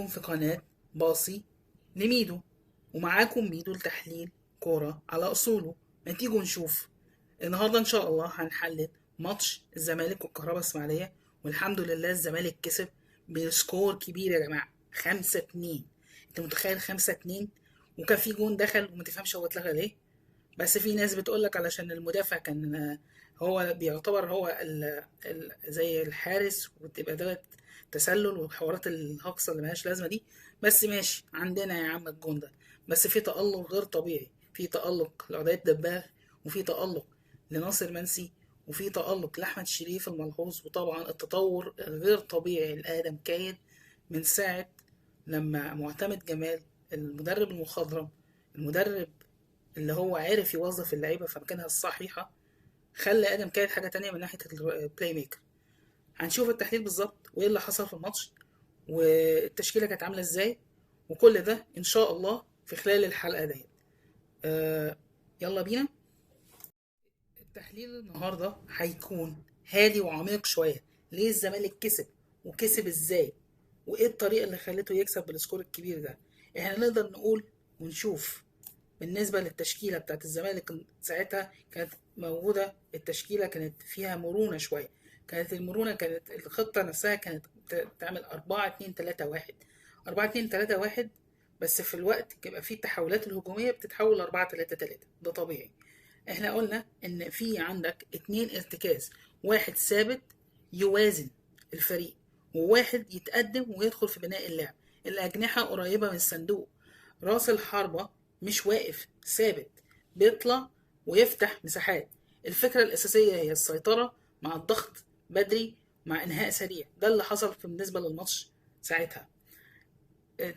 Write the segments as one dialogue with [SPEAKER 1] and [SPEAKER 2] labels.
[SPEAKER 1] معاكم في قناة باصي لميدو، ومعاكم ميدو لتحليل كورة على أصوله. ما تيجوا نشوف النهاردة إن شاء الله هنحلل ماتش الزمالك والكهرباء الإسماعيلية. والحمد لله الزمالك كسب بسكور كبير يا جماعة، 5-2. أنت متخيل 5-2؟ وكان في جون دخل وما تفهمش هو اتلغى ليه. بس في ناس بتقولك علشان المدافع كان هو بيعتبر هو زي الحارس، وتبقى ده تسلل وحوارات الهقصة اللي ملهاش لازمة دي. بس ماشي عندنا يا عم الجون ده. بس في تألق غير طبيعي، في تألق لعدي دباغ، وفي تألق لناصر منسي، وفي تألق لأحمد شريف الملحوظ، وطبعا التطور الغير طبيعي لآدم كايد من ساعة لما معتمد جمال المدرب المخضرم، المدرب اللي هو عارف يوظف اللعيبة في مكانها الصحيحة، خلى آدم كايد حاجة تانية من ناحية البلاي ميكر. هنشوف التحليل بالظبط وايه اللي حصل في الماتش، والتشكيلة كانت عاملة ازاي، وكل ده ان شاء الله في خلال الحلقة ديت. يلا بينا. التحليل النهاردة هيكون هادي وعميق شوية. ليه الزمالك كسب، وكسب ازاي، وايه الطريقة اللي خلته يكسب بالسكور الكبير ده. احنا نقدر نقول ونشوف بالنسبة للتشكيلة بتاعت الزمالك ساعتها كانت موجودة. التشكيلة كانت فيها مرونة شوية. كانت المرونة، كانت الخطة نفسها كانت تعمل 4-2-3-1. 4-2-3-1، بس في الوقت يبقى فيه التحولات الهجومية بتتحول 4-3-3. ده طبيعي. احنا قلنا ان في عندك اتنين ارتكاز، واحد ثابت يوازن الفريق، وواحد يتقدم ويدخل في بناء اللعب. الأجنحة قريبة من الصندوق، راس الحربة مش واقف ثابت، بيطلع ويفتح مساحات. الفكرة الأساسية هي السيطرة مع الضغط بدري مع إنهاء سريع. ده اللي حصل بالنسبة للماتش ساعتها.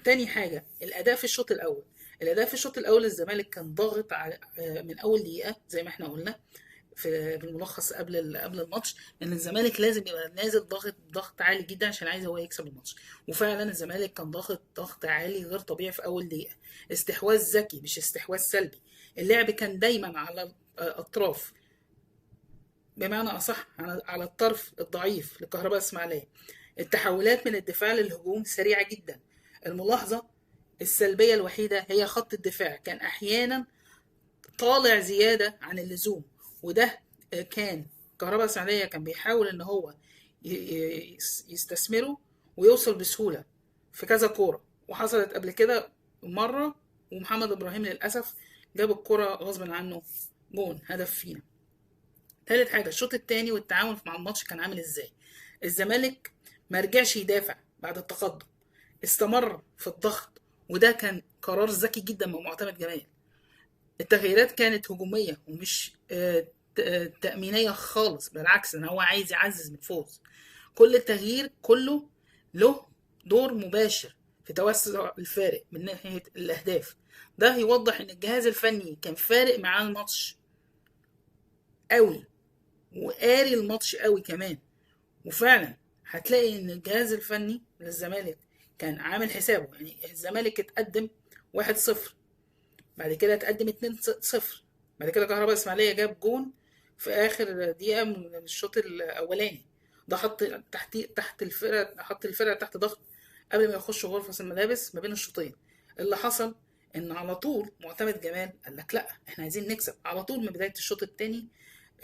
[SPEAKER 1] تاني حاجة الأداء في الشوط الأول. الأداء في الشوط الأول الزمالك كان ضاغط على من أول دقيقة زي ما احنا قلنا في الملخص قبل الماتش، ان الزمالك لازم يبقى نازل ضغط عالي جدا عشان عايز هو يكسب الماتش. وفعلا الزمالك كان ضغط عالي غير طبيعي في اول دقيقه. استحواذ ذكي مش استحواذ سلبي. اللعب كان دايما على الاطراف، بمعنى اصح على الطرف الضعيف لكهرباء اسماعيليه. التحولات من الدفاع للهجوم سريعه جدا. الملاحظه السلبيه الوحيده هي خط الدفاع كان احيانا طالع زيادة عن اللزوم. وده كان كهرباء اسماعيلية كان بيحاول ان هو يستثمره ويوصل بسهولة في كذا كورة. وحصلت قبل كده مرة، ومحمد ابراهيم للأسف جاب الكرة غصب عنه، جون هدف فينا. تالت حاجة الشوط التاني والتعامل مع الماتش كان عامل ازاي. الزمالك ما رجعش يدافع بعد التقدم، استمر في الضغط، وده كان قرار ذكي جدا من معتمد جمال. التغييرات كانت هجومية ومش تأمينية خالص، بالعكس ان هو عايز يعزز من الفوز. كل التغيير كله له دور مباشر في توسع الفارق من ناحية الأهداف. ده يوضح ان الجهاز الفني كان فارق معاه الماتش قوي، وقاري الماتش قوي كمان. وفعلا هتلاقي ان الجهاز الفني للزمالك كان عامل حسابه. يعني الزمالك اتقدم 1-0، بعد كده اتقدم 2-0، بعد كده كهرباء اسماعيليه جاب جون في اخر دقيقه من الشوط الاولاني. ده حط الفرقه تحت ضغط قبل ما يخشوا غرفه الملابس ما بين الشوطين. اللي حصل ان على طول معتمد جمال قال لك لا احنا عايزين نكسب على طول من بدايه الشوط الثاني.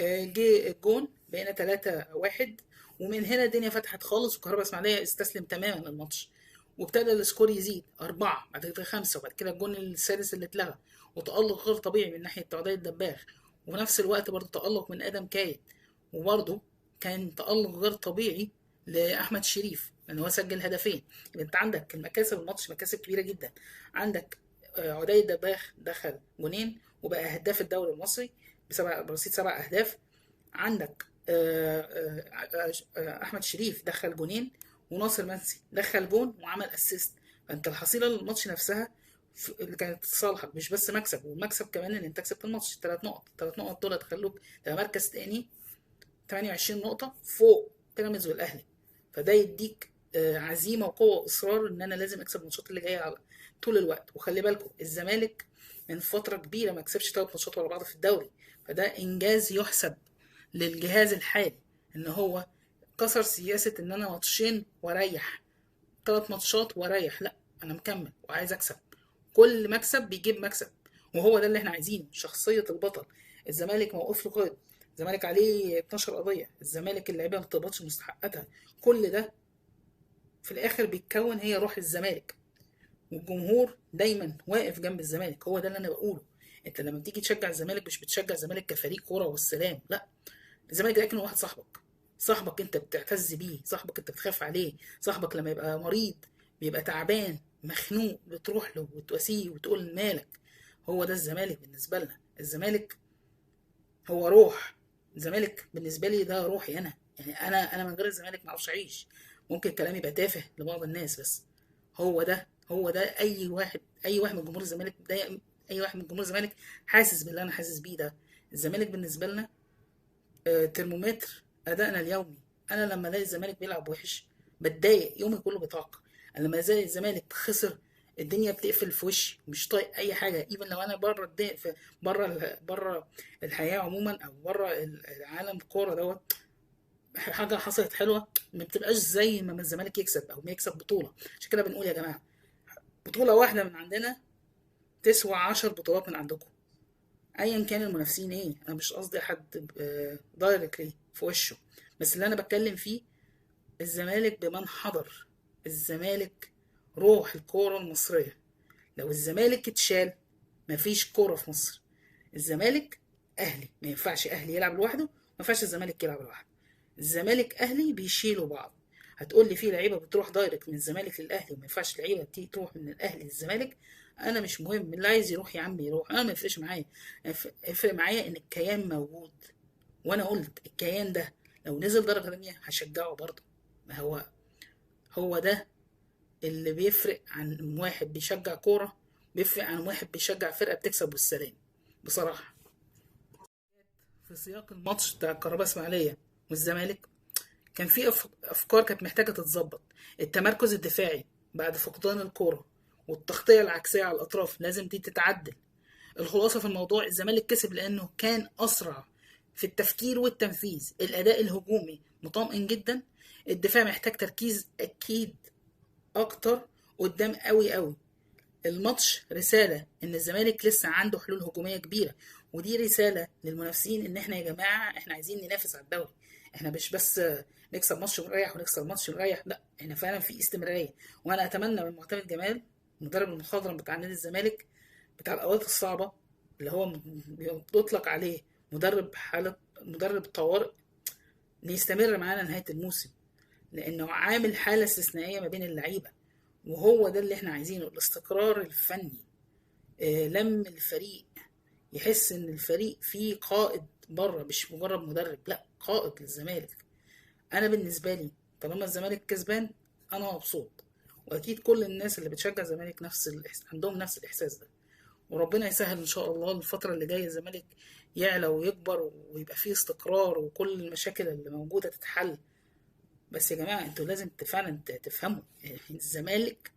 [SPEAKER 1] جه الجون بقينا 3-1، ومن هنا الدنيا فتحت خالص، وكهرباء اسماعيليه استسلم تماما للماتش. وابتدى السكور يزيد 4، بعد كده 5، وبعد كده الجون السادس اللي اتلغى. وتألق غير طبيعي من ناحية تعدي الدباغ، وفي نفس الوقت برضه تألق من آدم كايد. وبرضه كان تألق غير طبيعي لأحمد شريف لأن هو سجل هدفين. يبقى أنت عندك المكاسب الماتش مكاسب كبيرة جدا. عندك عدي الدباغ دخل جونين وبقى هداف الدوري المصري برصيد 7 أهداف. عندك احمد شريف دخل جونين، وناصر منسي دخل جون وعمل اسيست. فانت الحصيله للماتش نفسها اللي كانت تصالحك مش بس مكسب، والمكسب كمان ان انت كسبت الماتش 3 نقط. 3 نقط دول هتخلوك تبقى مركز تاني 28 نقطه فوق بيراميدز والاهلي. فده يديك عزيمه وقوه واصرار ان انا لازم اكسب الماتشات اللي جايه على طول الوقت. وخلي بالكم الزمالك من فتره كبيره ما كسبش 3 ماتشات ورا بعض في الدوري، فده انجاز يحسب للجهاز الحالي ان هو كسر سياسة ان انا ماتشين واريح. 3 ماتشات واريح، لا انا مكمل وعايز اكسب. كل مكسب بيجيب مكسب، وهو ده اللي احنا عايزينه، شخصية البطل. الزمالك موقف له قيد، الزمالك عليه 12 قضية، الزمالك اللعيبة ما بتقبضش مستحقاتها. كل ده في الاخر بيتكون هي روح الزمالك، والجمهور دايما واقف جنب الزمالك. هو ده اللي انا بقوله. انت لما بتيجي تشجع الزمالك مش بتشجع الزمالك كفريق كوره والسلام، لا. الزمالك ده كأنه واحد صاحبك، صاحبك انت بتعتز بيه، صاحبك انت بتخاف عليه، صاحبك لما يبقى مريض، بيبقى تعبان مخنوق، بتروح له وتواسيه وتقول مالك. هو ده الزمالك بالنسبه لنا. الزمالك هو روح. الزمالك بالنسبه لي ده روحي انا، يعني انا من غير الزمالك ما اعرفش اعيش. ممكن كلامي يبقى تافه لبعض الناس، بس هو ده اي واحد من جمهور الزمالك ده، اي واحد من جمهور الزمالك حاسس باللي انا حاسس بيه ده. الزمالك بالنسبه لنا ترمومتر ادائنا اليومي. انا لما الاقي الزمالك بيلعب وحش بتضايق، يومي كله بيتعكر. انا لما الاقي الزمالك خسر الدنيا بتقفل في وشي، مش طايق اي حاجه. ايفن لو انا بره بره الحياه عموما، او بره العالم الكوره دوت، حاجه حصلت حلوه ما بتبقاش زي ما الزمالك يكسب او ما يكسب بطوله. عشان كده بنقول يا جماعه، بطوله واحده من عندنا تسوى 10 بطولات من عندكم، ايا كان المنافسين ايه. انا مش قصدي حد دايركتلي في وشه، بس اللي انا بتكلم فيه الزمالك بمن حضر. الزمالك روح الكوره المصريه. لو الزمالك اتشال مفيش كوره في مصر. الزمالك اهلي، ما ينفعش اهلي يلعب لوحده، ما ينفعش الزمالك يلعب لوحده. الزمالك اهلي بيشيلوا بعض. هتقول لي في لعيبه بتروح دايركت من الزمالك للاهلي، وما ينفعش لعيبه تيجي تروح من الاهلي للزمالك. انا مش مهم، اللي عايز يروح يا عم يروح، انا ما يفرقش معايا. يفرق معايا ان الكيان موجود. وانا قلت الكيان ده لو نزل درجه تانيه هشجعه برضه. ما هو ده اللي بيفرق عن واحد بيشجع كوره، بيفرق عن واحد بيشجع فرقه بتكسب والسلام. بصراحه في سياق الماتش بتاع الكهرباء اسماعيليه والزمالك، كان في افكار كانت محتاجه تتظبط. التمركز الدفاعي بعد فقدان الكوره، والتغطيه العكسيه على الاطراف لازم دي تتعدل. الخلاصه في الموضوع، الزمالك كسب لانه كان اسرع في التفكير والتنفيذ. الاداء الهجومي مطمئن جدا. الدفاع محتاج تركيز اكيد اكتر قدام قوي قوي. الماتش رسالة ان الزمالك لسه عنده حلول هجومية كبيرة، ودي رسالة للمنافسين ان احنا يا جماعة احنا عايزين ننافس على الدوري. احنا مش بس نكسب ماتش ونريح ونكسب ماتش ونريح، لا احنا فعلا في استمرارية. وانا اتمنى من معتمد جمال، المدرب المخضرم بتاع نادي الزمالك، بتاع الاوقات الصعبة، اللي هو بيطلق عليه مدرب طوارئ، ان يستمر معانا نهاية الموسم، لانه عامل حالة استثنائية ما بين اللعيبة. وهو ده اللي احنا عايزينه، الاستقرار الفني. لم الفريق يحس ان الفريق فيه قائد بره، مش مجرد مدرب، لا قائد للزمالك. انا بالنسبه لي طالما الزمالك كسبان انا مبسوط، واكيد كل الناس اللي بتشجع الزمالك عندهم نفس الاحساس ده. وربنا يسهل ان شاء الله الفتره اللي جايه الزمالك يعلى ويكبر ويبقى فيه استقرار، وكل المشاكل اللي موجوده تتحل. بس يا جماعه انتوا لازم فعلا تفهموا، الزمالك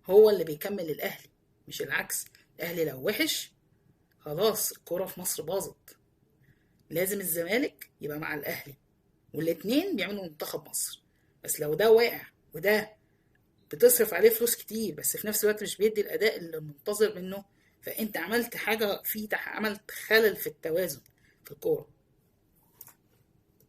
[SPEAKER 1] هو اللي بيكمل الاهلي، مش العكس. الاهلي لو وحش خلاص الكوره في مصر باظت. لازم الزمالك يبقى مع الاهلي، والاتنين بيعملوا منتخب مصر. بس لو ده واقع وده بتصرف عليه فلوس كتير، بس في نفس الوقت مش بيدي الاداء اللي منتظر منه، فانت عملت حاجه عملت خلل في التوازن في الكوره.